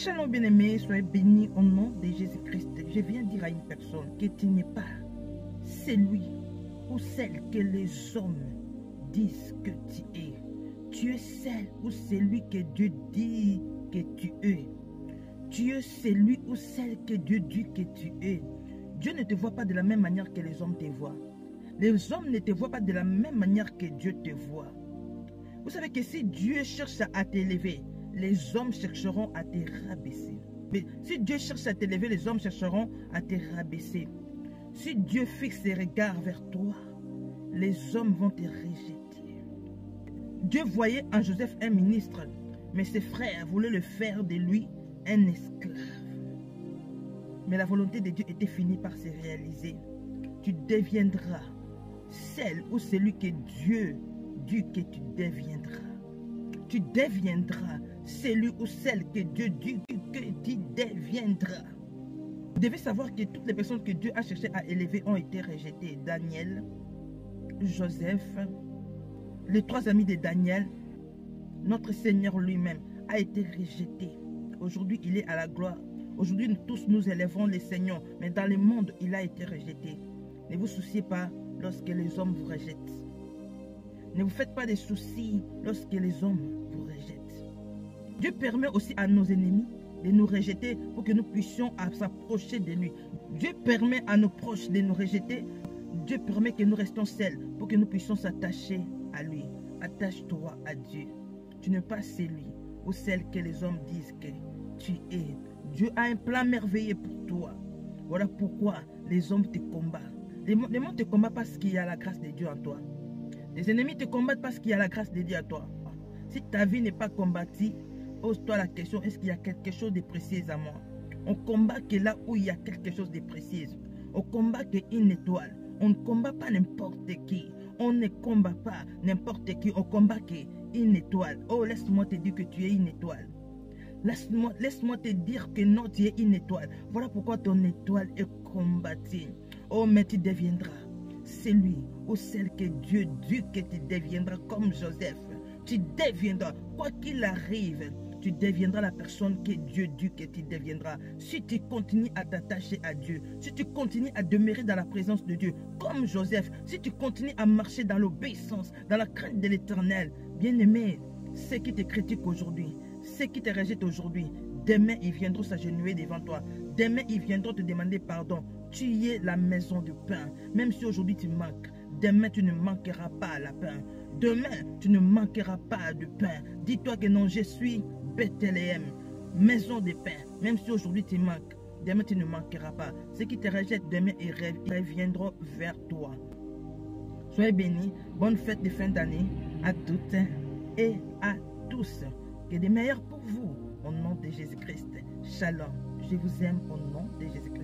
Shalom bien-aimés, soyez bénis au nom de Jésus-Christ. Je viens dire à une personne que tu n'es pas celui ou celle que les hommes disent que tu es. Tu es celle ou celui que Dieu dit que tu es. Tu es celui ou celle que Dieu dit que tu es. Dieu ne te voit pas de la même manière que les hommes te voient. Les hommes ne te voient pas de la même manière que Dieu te voit. Vous savez que si Dieu cherche à t'élever, les hommes chercheront à te rabaisser. Mais si Dieu cherche à t'élever, les hommes chercheront à te rabaisser. Si Dieu fixe ses regards vers toi, les hommes vont te rejeter. Dieu voyait en Joseph un ministre, mais ses frères voulaient le faire de lui un esclave. Mais la volonté de Dieu était finie par se réaliser. Tu deviendras celle ou celui que Dieu dit que tu deviendras. Tu deviendras celui ou celle que Dieu dit que tu deviendras. Vous devez savoir que toutes les personnes que Dieu a cherché à élever ont été rejetées. Daniel, Joseph, les trois amis de Daniel, notre Seigneur lui-même a été rejeté. Aujourd'hui, il est à la gloire. Aujourd'hui, nous tous nous élevons les Seigneurs, mais dans le monde, il a été rejeté. Ne vous souciez pas lorsque les hommes vous rejettent. Ne vous faites pas de soucis lorsque les hommes vous rejettent. Dieu permet aussi à nos ennemis de nous rejeter pour que nous puissions s'approcher de lui. Dieu permet à nos proches de nous rejeter. Dieu permet que nous restons seuls pour que nous puissions s'attacher à lui. Attache-toi à Dieu. Tu n'es pas celui ou celle que les hommes disent que tu es. Dieu a un plan merveilleux pour toi. Voilà pourquoi les hommes te combattent. Les gens ne te combattent parce qu'il y a la grâce de Dieu en toi. Les ennemis te combattent parce qu'il y a la grâce de Dieu en toi. Si ta vie n'est pas combattue, pose-toi la question, est-ce qu'il y a quelque chose de précis à moi? On combat que là où il y a quelque chose de précis. On combat qu'une étoile. On ne combat pas n'importe qui. On ne combat pas n'importe qui. On combat qu'une étoile. Oh, laisse-moi te dire que tu es une étoile. Laisse-moi te dire que non, tu es une étoile. Voilà pourquoi ton étoile est combattue. Oh, mais tu deviendras celui ou celle que Dieu dit que tu deviendras comme Joseph. Tu deviendras, quoi qu'il arrive, tu deviendras la personne que Dieu dit que tu deviendras. Si tu continues à t'attacher à Dieu, si tu continues à demeurer dans la présence de Dieu, comme Joseph, si tu continues à marcher dans l'obéissance, dans la crainte de l'Éternel, bien-aimé, ceux qui te critiquent aujourd'hui, ceux qui te rejettent aujourd'hui, demain ils viendront s'agenouiller devant toi. Demain ils viendront te demander pardon. Tu es la maison du pain. Même si aujourd'hui tu manques, demain tu ne manqueras pas la pain. Demain tu ne manqueras pas de pain. Dis-toi que non, je suis Bethléem, maison de pain. Même si aujourd'hui tu manques, demain tu ne manqueras pas. Ceux qui te rejettent demain ils reviendront vers toi. Soyez bénis. Bonne fête de fin d'année à toutes et à tous. Que des meilleurs pour vous au nom de Jésus-Christ. Shalom. Je vous aime au nom de Jésus-Christ.